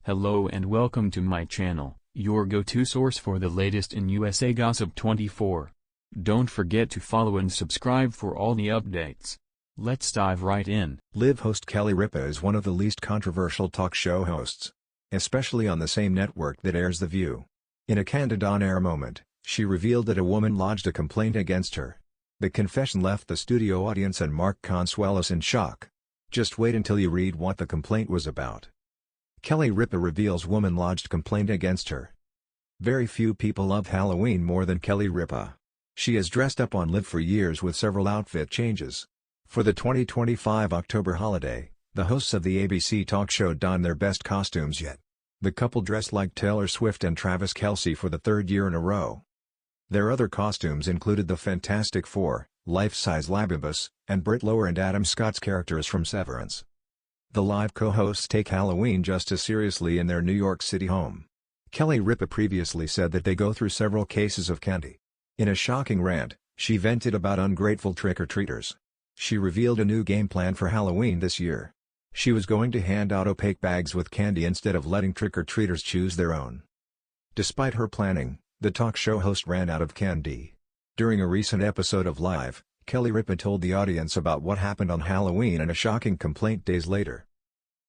Hello and welcome to my channel, your go-to source for the latest in USA Gossip 24. Don't forget to follow and subscribe for all the updates. Let's dive right in. Live host Kelly Ripa is one of the least controversial talk show hosts, especially on the same network that airs The View. In a candid on-air moment, she revealed that a woman lodged a complaint against her. The confession left the studio audience and Mark Consuelos in shock. Just wait until you read what the complaint was about. Kelly Ripa reveals woman lodged complaint against her. Very few people love Halloween more than Kelly Ripa. She has dressed up on Live for years with several outfit changes. For the 2025 October holiday, the hosts of the ABC talk show donned their best costumes yet. The couple dressed like Taylor Swift and Travis Kelce for the third year in a row. Their other costumes included the Fantastic Four, life-size Labibus, and Britt Lower and Adam Scott's characters from Severance. The live co-hosts take Halloween just as seriously in their New York City home. Kelly Ripa previously said that they go through several cases of candy. In a shocking rant, she vented about ungrateful trick-or-treaters. She revealed a new game plan for Halloween this year. She was going to hand out opaque bags with candy instead of letting trick-or-treaters choose their own. Despite her planning, the talk show host ran out of candy. During a recent episode of Live, Kelly Ripa told the audience about what happened on Halloween and a shocking complaint days later.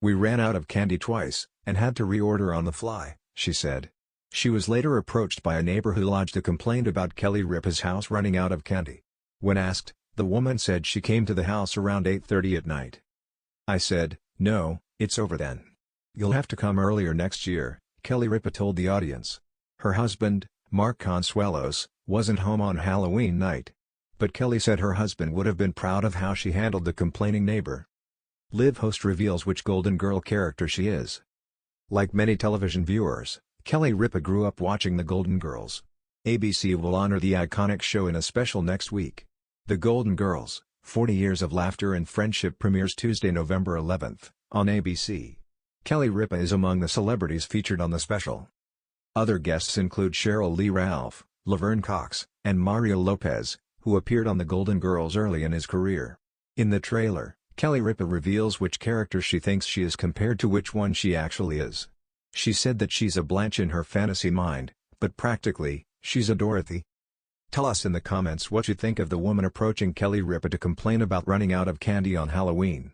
"We ran out of candy twice, and had to reorder on the fly," she said. She was later approached by a neighbor who lodged a complaint about Kelly Ripa's house running out of candy. When asked, the woman said she came to the house around 8:30 at night. "I said, no, it's over then. You'll have to come earlier next year," Kelly Ripa told the audience. Her husband, Mark Consuelos, wasn't home on Halloween night. But Kelly said her husband would have been proud of how she handled the complaining neighbor. Live host reveals which Golden Girl character she is. Like many television viewers, Kelly Ripa grew up watching The Golden Girls. ABC will honor the iconic show in a special next week. The Golden Girls, 40 Years of Laughter and Friendship premieres Tuesday, November 11th, on ABC. Kelly Ripa is among the celebrities featured on the special. Other guests include Cheryl Lee Ralph, Laverne Cox, and Mario Lopez, who appeared on The Golden Girls early in his career. In the trailer, Kelly Ripa reveals which character she thinks she is compared to which one she actually is. She said that she's a Blanche in her fantasy mind, but practically, she's a Dorothy. Tell us in the comments what you think of the woman approaching Kelly Ripa to complain about running out of candy on Halloween.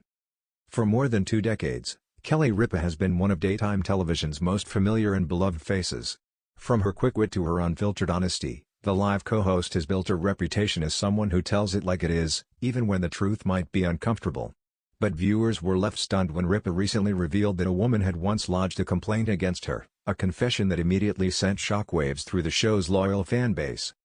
For more than 2 decades, Kelly Ripa has been one of daytime television's most familiar and beloved faces. From her quick wit to her unfiltered honesty, the live co-host has built a reputation as someone who tells it like it is, even when the truth might be uncomfortable. But viewers were left stunned when Ripa recently revealed that a woman had once lodged a complaint against her, a confession that immediately sent shockwaves through the show's loyal fan base.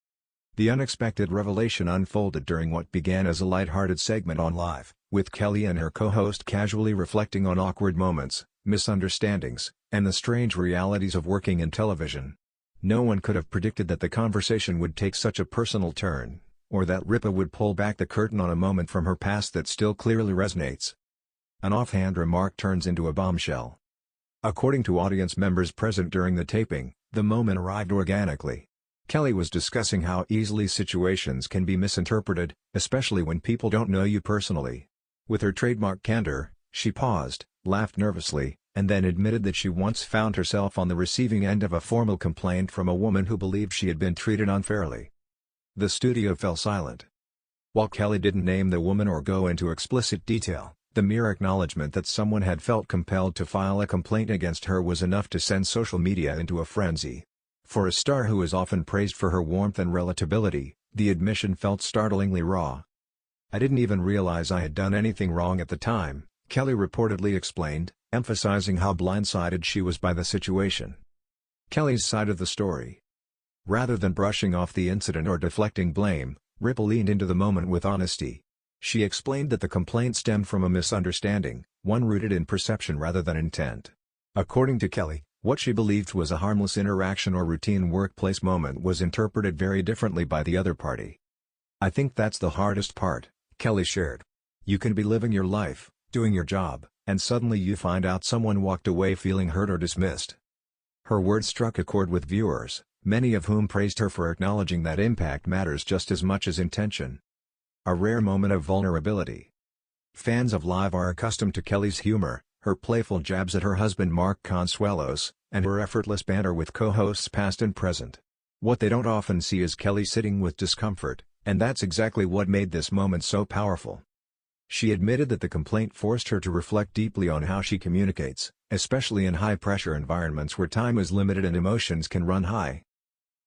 The unexpected revelation unfolded during what began as a light-hearted segment on Live, with Kelly and her co-host casually reflecting on awkward moments, misunderstandings, and the strange realities of working in television. No one could have predicted that the conversation would take such a personal turn, or that Ripa would pull back the curtain on a moment from her past that still clearly resonates. An offhand remark turns into a bombshell. According to audience members present during the taping, the moment arrived organically. Kelly was discussing how easily situations can be misinterpreted, especially when people don't know you personally. With her trademark candor, she paused, laughed nervously, and then admitted that she once found herself on the receiving end of a formal complaint from a woman who believed she had been treated unfairly. The studio fell silent. While Kelly didn't name the woman or go into explicit detail, the mere acknowledgement that someone had felt compelled to file a complaint against her was enough to send social media into a frenzy. For a star who is often praised for her warmth and relatability, the admission felt startlingly raw. "I didn't even realize I had done anything wrong at the time," Kelly reportedly explained, emphasizing how blindsided she was by the situation. Kelly's side of the story. Rather than brushing off the incident or deflecting blame, Ripa leaned into the moment with honesty. She explained that the complaint stemmed from a misunderstanding, one rooted in perception rather than intent. According to Kelly, what she believed was a harmless interaction or routine workplace moment was interpreted very differently by the other party. "I think that's the hardest part," Kelly shared. "You can be living your life, doing your job, and suddenly you find out someone walked away feeling hurt or dismissed." Her words struck a chord with viewers, many of whom praised her for acknowledging that impact matters just as much as intention. A rare moment of vulnerability. Fans of Live are accustomed to Kelly's humor, Her playful jabs at her husband Mark Consuelos, and her effortless banter with co-hosts past and present. What they don't often see is Kelly sitting with discomfort, and that's exactly what made this moment so powerful. She admitted that the complaint forced her to reflect deeply on how she communicates, especially in high-pressure environments where time is limited and emotions can run high.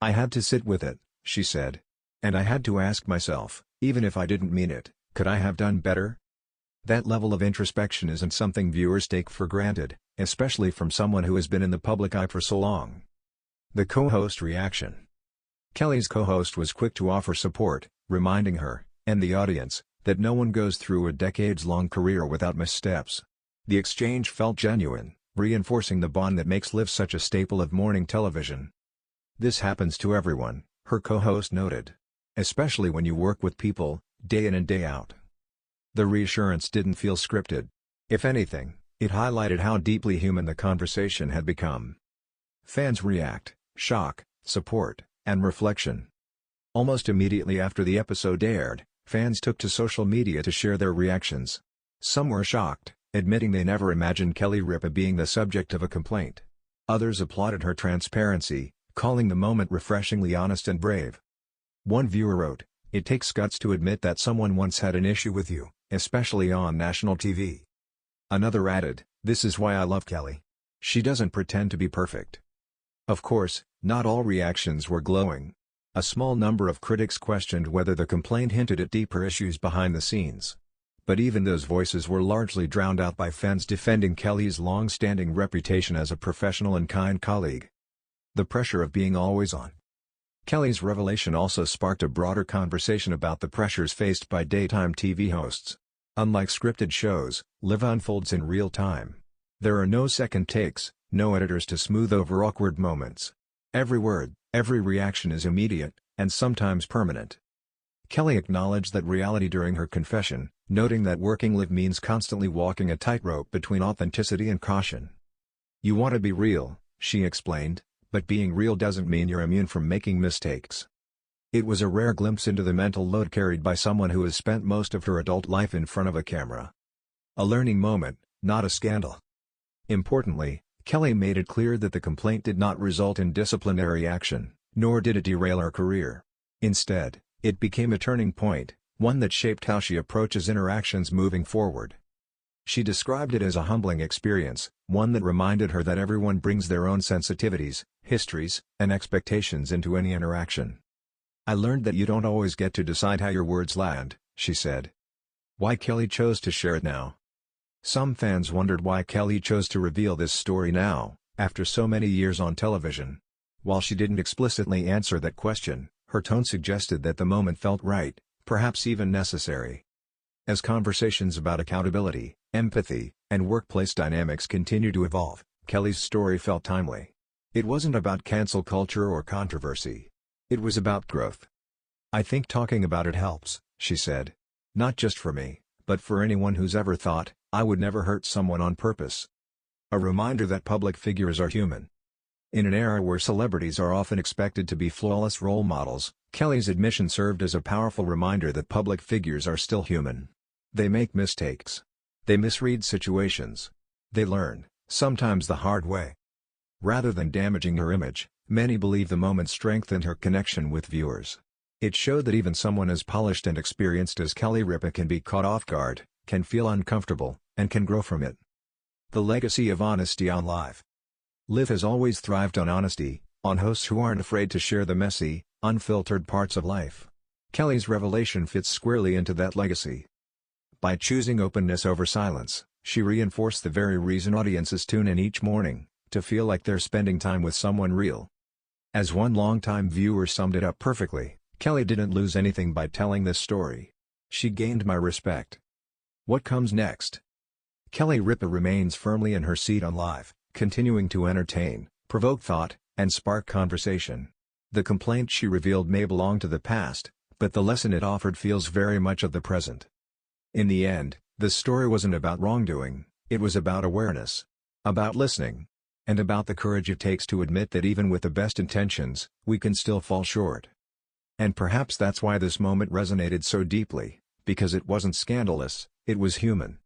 "I had to sit with it," she said. "And I had to ask myself, even if I didn't mean it, could I have done better?" That level of introspection isn't something viewers take for granted, especially from someone who has been in the public eye for so long. The co-host reaction. Kelly's co-host was quick to offer support, reminding her, and the audience, that no one goes through a decades-long career without missteps. The exchange felt genuine, reinforcing the bond that makes Liv such a staple of morning television. "This happens to everyone," her co-host noted. "Especially when you work with people, day in and day out." The reassurance didn't feel scripted. If anything, it highlighted how deeply human the conversation had become. Fans react, shock, support, and reflection. Almost immediately after the episode aired, fans took to social media to share their reactions. Some were shocked, admitting they never imagined Kelly Ripa being the subject of a complaint. Others applauded her transparency, calling the moment refreshingly honest and brave. One viewer wrote, "It takes guts to admit that someone once had an issue with you, especially on national TV." Another added, "This is why I love Kelly. She doesn't pretend to be perfect." Of course, not all reactions were glowing. A small number of critics questioned whether the complaint hinted at deeper issues behind the scenes. But even those voices were largely drowned out by fans defending Kelly's long-standing reputation as a professional and kind colleague. The pressure of being always on. Kelly's revelation also sparked a broader conversation about the pressures faced by daytime TV hosts. Unlike scripted shows, Liv unfolds in real time. There are no second takes, no editors to smooth over awkward moments. Every word, every reaction is immediate, and sometimes permanent. Kelly acknowledged that reality during her confession, noting that working Liv means constantly walking a tightrope between authenticity and caution. "You want to be real," she explained, "but being real doesn't mean you're immune from making mistakes." It was a rare glimpse into the mental load carried by someone who has spent most of her adult life in front of a camera. A learning moment, not a scandal. Importantly, Kelly made it clear that the complaint did not result in disciplinary action, nor did it derail her career. Instead, it became a turning point, one that shaped how she approaches interactions moving forward. She described it as a humbling experience, one that reminded her that everyone brings their own sensitivities, histories, and expectations into any interaction. "I learned that you don't always get to decide how your words land," she said. Why Kelly chose to share it now. Some fans wondered why Kelly chose to reveal this story now, after so many years on television. While she didn't explicitly answer that question, her tone suggested that the moment felt right, perhaps even necessary. As conversations about accountability, empathy, and workplace dynamics continue to evolve, Kelly's story felt timely. It wasn't about cancel culture or controversy. It was about growth. "I think talking about it helps," she said. "Not just for me, but for anyone who's ever thought, I would never hurt someone on purpose." A reminder that public figures are human. In an era where celebrities are often expected to be flawless role models, Kelly's admission served as a powerful reminder that public figures are still human. They make mistakes. They misread situations. They learn, sometimes the hard way. Rather than damaging her image, many believe the moment strengthened her connection with viewers. It showed that even someone as polished and experienced as Kelly Ripa can be caught off guard, can feel uncomfortable, and can grow from it. The legacy of honesty on live. Liv has always thrived on honesty, on hosts who aren't afraid to share the messy, unfiltered parts of life. Kelly's revelation fits squarely into that legacy. By choosing openness over silence, she reinforced the very reason audiences tune in each morning, to feel like they're spending time with someone real. As one longtime viewer summed it up perfectly, "Kelly didn't lose anything by telling this story. She gained my respect." What comes next? Kelly Ripa remains firmly in her seat on Live, continuing to entertain, provoke thought, and spark conversation. The complaint she revealed may belong to the past, but the lesson it offered feels very much of the present. In the end, the story wasn't about wrongdoing, it was about awareness. About listening. And about the courage it takes to admit that even with the best intentions, we can still fall short. And perhaps that's why this moment resonated so deeply, because it wasn't scandalous, it was human.